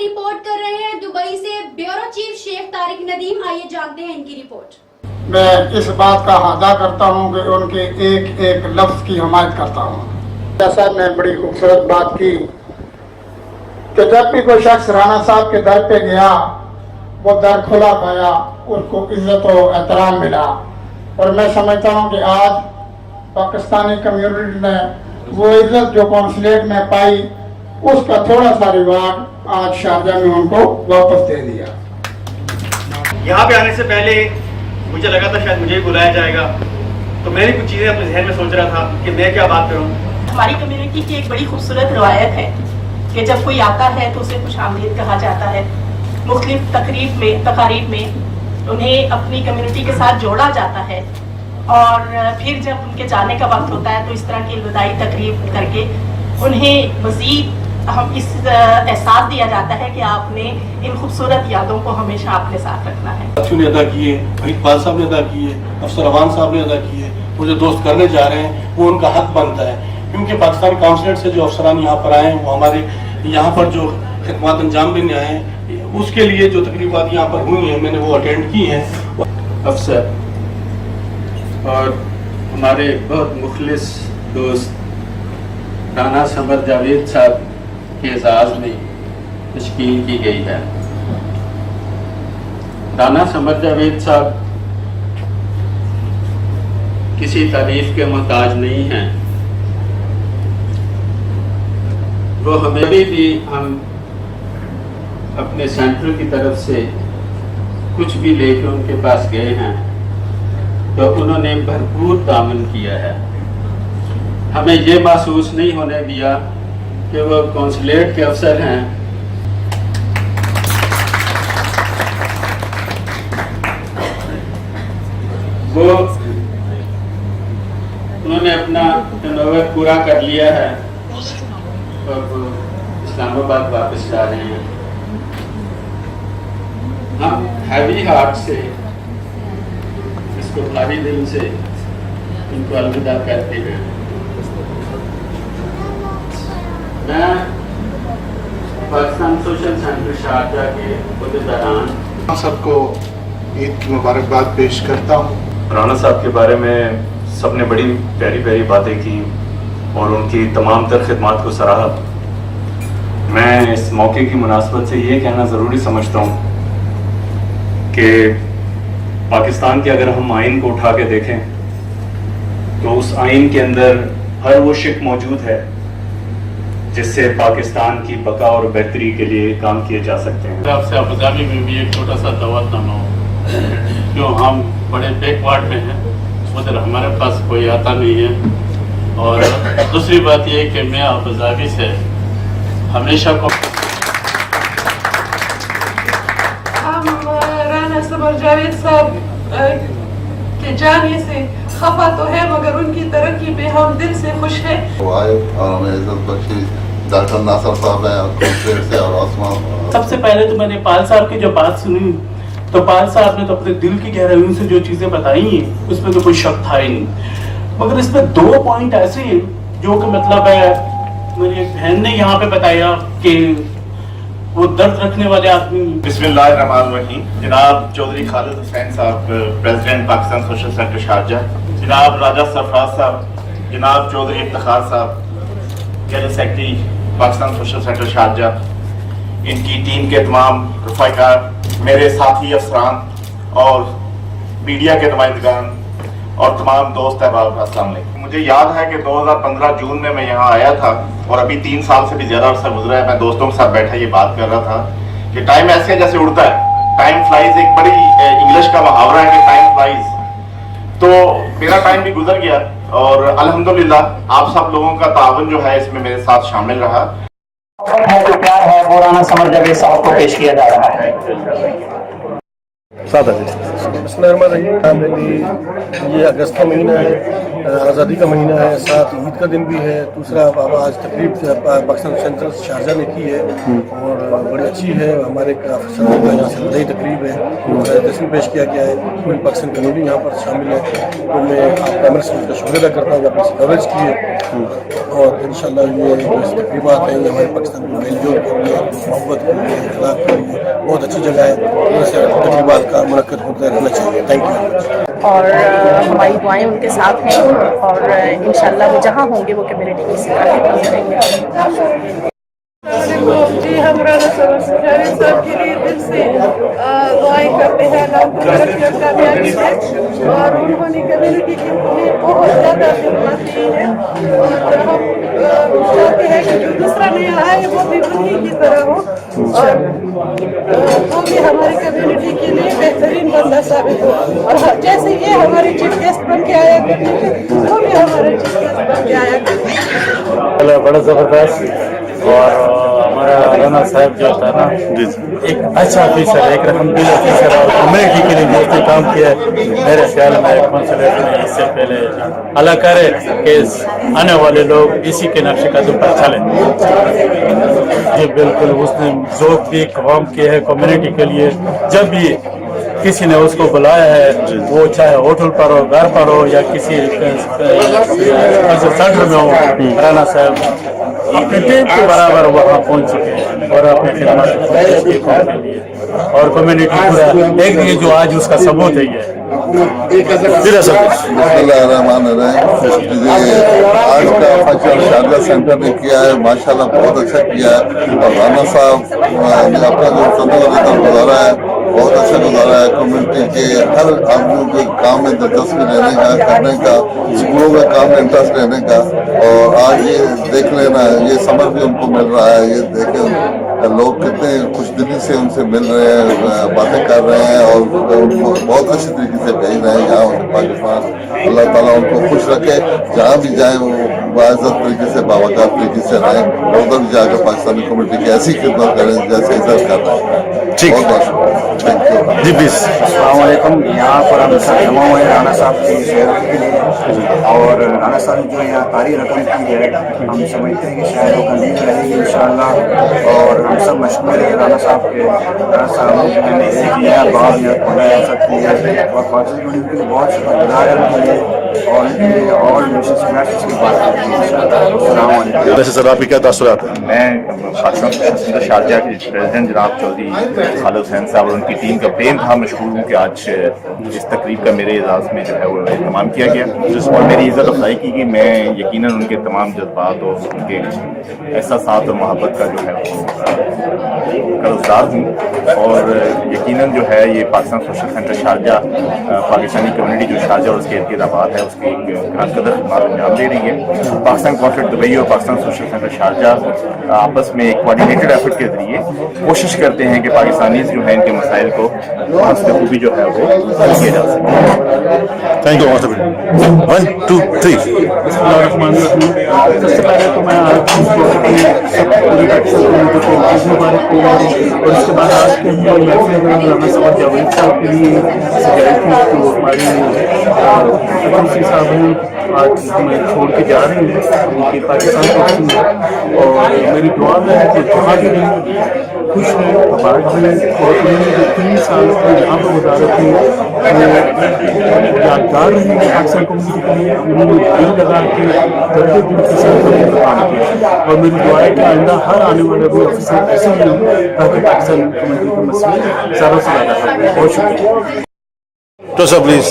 Report कर रहे हैं दुबई से ब्यूरो चीफ शेख तारिक नदीम। आइए जानते हैं इनकी रिपोर्ट। मैं इस बात का अदा करता हूँ कि उनके एक एक लफ्ज़ की हिमायत करता हूँ। साहब ने बड़ी खूबसूरत बात की कि जब भी कोई शख्स राणा साहब के दर पे गया वो दर खुला पाया, उसको इज्जत और एहतराम मिला। और मैं समझता हूँ कि आज पाकिस्तानी कम्युनिटी ने वो इज्जत जो कौंसलेट में पाई उसका थोड़ा सा रिवार्ड आज शारजा में उनको वापस दे दिया। यहाँ पे आने से पहले मुझे लगा था शायद मुझे भी बुलाया जाएगा, तो मैं भी कुछ चीज़ें अपने जहन में सोच रहा था कि मैं क्या बात करूँ। हमारी कम्युनिटी की एक बड़ी खूबसूरत रवायत है कि जब कोई आता है तो उसे खुशामदीद कहा जाता है। मुख्तलिफ तकारीब में उन्हें अपनी कम्युनिटी के साथ जोड़ा जाता है और फिर जब उनके जाने का वक्त होता है तो इस तरह की अलविदाई तकरीब करके उन्हें मज़ीद हम इस एहसास दिया जाता है कि आपने इन खूबसूरत यादों को हमेशा अपने साथ रखना है। साथियों ने अदा किए, फरीदपाल साहब ने अदा किए, अफसर अवान साहब ने अदा किए, वो जो दोस्त करने जा रहे हैं वो उनका हक बनता है, क्योंकि पाकिस्तान काउंसलेट से जो अफसरान यहाँ पर आए हैं वो हमारे यहाँ पर जो खिदमत अंजाम देने आए हैं उसके लिए जो तकरीबात यहाँ पर हुई हैं मैंने वो अटेंड की हैं। अफसर और हमारे बहुत मुखलिस दोस्त राना समर जावेद साहब के एजाज़ में तश्कील की गई है। राना समर जावेद साहब किसी तारीफ के मोहताज नहीं हैं। वो हमें भी हम अपने सेंटर की तरफ से कुछ भी लेकर उनके पास गए हैं तो उन्होंने भरपूर तामन किया है। हमें ये महसूस नहीं होने दिया कि वो कौंसलेट के अफसर हैं। वो उन्होंने अपना टर्नओवर पूरा कर लिया है और वो इस्लामाबाद वापस जा रहे हैं। हम हैवी हार्ट से इसको भारी दिल से इनको अलविदा करते हैं। मैं पाकिस्तान सोशल सेंटर शारजा के उहदेदारान सबको ईद की मुबारकबाद पेश करता हूँ। राणा साहब के बारे में सबने बड़ी प्यारी प्यारी बातें की और उनकी तमाम तर खिदमात को सराहा। मैं इस मौके की मुनासबत से ये कहना ज़रूरी समझता हूँ कि पाकिस्तान के अगर हम आइन को उठा के देखें तो उस आइन के अंदर हर वो शिक मौजूद है जिससे पाकिस्तान की बका और बेहतरी के लिए काम किए जा सकते हैं। आपसे अबुधाबी में भी एक छोटा सा दावतनामा हो, क्यों हम बड़े बैकवर्ड में हैं, उधर हमारे पास कोई आता नहीं है। और दूसरी बात ये कि मैं अबुधाबी से हमेशा को राना समर जावेद साहब के जाने से खफा तो है मगर उनकी तरक्की पे हम दिल से खुश हैं। वो आए और हमें इज्जत बख्शी डॉक्टर नासर साहब हैं और कौंसलेट से और आसमान। सबसे पहले तो मैंने पाल साहब की जो बात सुनी तो पाल साहब ने तो अपने दिल की गहराइयों से जो चीज़ें बताई हैं उसमें तो कोई शक था ही नहीं, मगर इसमें दो पॉइंट ऐसे हैं जो कि मतलब है मेरी एक बहन ने यहाँ पे बताया कि वो दर्द रखने वाले आदमी। बिस्मिल्लाहिर्रहमानिर्रहीम। जनाब चौधरी खालिद हुसैन साहब president Pakistan social centre Sharjah, जनाब राजा सरफराज साहब, जनाब चौधरी इफ्तिखार साहब general secretary Pakistan social centre Sharjah, इनकी टीम के तमाम रफ़ाकार, मेरे साथी अफसरान और मीडिया के नुमाइंदगान और तमाम दोस्त अहबाब, अस्सलाम वालेकुम। मुझे याद है कि 2015 जून में मैं यहाँ आया था और अभी 3 साल से भी ज़्यादा अरसा गुजरा है। मैं दोस्तों के साथ बैठा ये बात कर रहा था कि टाइम ऐसे जैसे उड़ता है, टाइम फ्लाइज एक बड़ी इंग्लिश का मुहावरा है कि टाइम फ्लाइज। तो मेरा टाइम भी गुजर गया और अल्हम्दुलिल्लाह आप सब लोगों का तावन जो है इसमें मेरे साथ शामिल रहा है। जो प्यार है वो राना समर जावेद साहब को पेश किया जा रहा है। बिस्मिल्लाहिर्रहमानिर्रहीम। ये अगस्त का महीना है, आज़ादी का महीना है, साथ ईद का दिन भी है। दूसरा आज तकरीब पाकिस्तान सेंट्रल शारजा में की है और बड़ी अच्छी है। हमारे अफसरों का यहाँ से बड़ी तकरीब है, जश्न पेश किया गया है। पूरी पाकिस्तान कम्युनिटी यहाँ पर शामिल है, तो मैं आप कैमरा से उसका शुक्रिया अदा करता हूँ कि आपने कवरेज की है। और इंशाल्लाह ये जो तकरीबात हैं हमारे पाकिस्तान में मेलजोल के लिए, मोहब्बत के लिए, अखलाक के लिए बहुत अच्छी जगह है। ऐसे तकरीबात का मुनक्कद होता रहना चाहिए। Thank you. और हमारी दुआएं उनके साथ हैं और इंशाल्लाह वो जहाँ होंगे वो कम्युनिटी की सेवा करेंगे। जी हम राना साहब के लिए दिल से दुआएं करते हैं, अल्लाह उनको तरक्की और कामयाबी दे। और उन्होंने कम्युनिटी के लिए बहुत ज़्यादा खिदमत की है और हम चाहते हैं कि जो दूसरा नया आए वो भी उन्हीं की तरह हो और वो भी हमारी कम्युनिटी के लिए बेहतरीन बंदा साबित हो। और जैसे ये हमारे चीफ गेस्ट बन के आया करते थे वो भी हमारे चीफ गेस्ट बन के आया करते थे। बड़ा ज़बरदस्त। और हमारा राना साहब जो था ना, एक अच्छा ऑफिसर, एक रहमदिल ऑफिसर और कम्युनिटी के लिए जो उसने काम किया है, मेरे ख्याल में कौंसलर ने इससे पहले अल्लाह करे कि आने वाले लोग इसी के नक्शे कदम पर चलें। ये बिल्कुल उसने ज़ोर दी कवाम की है कम्युनिटी के लिए। जब भी किसी ने उसको बुलाया है, वो चाहे होटल पर हो, घर पर हो या किसी सेंटर में हो, राना साहब अपने टीम के बराबर वहाँ पहुँच चुके हैं और अपने खिदमत के लिए और कम्युनिटी पूरा एक ये जो आज उसका सबूत है ये। आज का फंक्शन शारजा सेंटर ने किया है, माशाल्लाह बहुत अच्छा किया है। और राना साहब ने अपना जो तंदुरुस्ती गुजारा है बहुत अच्छा गुजारा है। कम्युनिटी के हर आदमी के काम में दिलचस्पी लेने का, करने का, स्कूलों में काम में इंटरेस्ट लेने का। और आज ये देख लेना, ये समझ भी उनको मिल रहा है। ये देखें लोग कितने खुश दिली से उनसे मिल रहे हैं, बातें कर रहे हैं और उनको बहुत अच्छे तरीके से भेज रहे हैं यहाँ पाकिस्तान। अल्लाह ताला उनको खुश रखे, जहाँ भी जाए वो बाइज़्ज़त तरीके से, बावकार तरीके से रहें। उधर भी जाकर पाकिस्तानी कम्युनिटी की ऐसी खिदमत करें जैसे इधर कर रहे हैं। ठीक, बहुत थैंक यू जी। प्लीज अस्सलामुअलैकुम। यहाँ पर हम सब जमा हुए राना साहब की ज़ियारत के लिए और राना साहब जो यहाँ तारीख रकम की है, हम समझते हैं कि शायद वो कंटिन्यू रहेगी इंशाअल्लाह। और हम सब मशहूर है राना साहब के। राना साहब ने बाब यहाँ खोला जा सकती है और पाकिस्तान कम्युनिटी के बहुत शुक्रगुजार है उनके लिए और उनके लिए और मिशंस की बात करती है। वैसे सर आपकी क्या तासुरात है? मैं पाकिस्तान शारजा के प्रेसिडेंट जनाब चौधरी खालिद हुसैन साहब और उनकी टीम का बेइंतहा मशहूर हूँ कि आज इस तकरीब का मेरे एजाज़ में जो है वो इहतमाम किया गया और मेरी इज़्ज़त अफजाई की गई। मैं यकीनन उनके तमाम जज्बात और उनके एहसासात और मोहब्बत का जो है वो कर्जदार हूँ। और यकीनन जो है ये Pakistan social centre Sharjah Pakistani community जो शारजा और उसके इर्द गिर्द आबाद है उसकी एक कदर खिदमत अंजाम दे रही है। पाकिस्तान कॉन्सुलेट दुबई और पाकिस्तान सोशल सेंटर शारजा आपस में एक कोऑर्डिनेटेड एफर्ट के जरिए कोशिश करते हैं कि पाकिस्तानी जो है इनके मसाइल को बखूबी जो है वो हल किया जा सके। Thank you. 1 2 3। सबसे पहले तो मैं मुबारक को और उसके बाद आज के जावेद साहब के लिए तो हमारे साहब हैं आज हमें छोड़ के जा रहे हैं उनके पाकिस्तान को। और मेरी दुआ है कि जहाँ भी खुश हैं, आबाद हैं और उन्होंने जो 3 साल यहाँ पर गुजारे थे वो यादगार रहेंगे पाकिस्तान कम्युनिटी के लिए। उन्होंने दिल लगा के दर्द दिल के साथ काम किया और मेरी दुआ है कि आइंदा हर आने वाले भी अफसर ऐसे ही हों ताकि पाकिस्तान कम्युनिटी के मसले ज़्यादा से ज़्यादा करें। बहुत शुक्रिया। तो सर प्लीज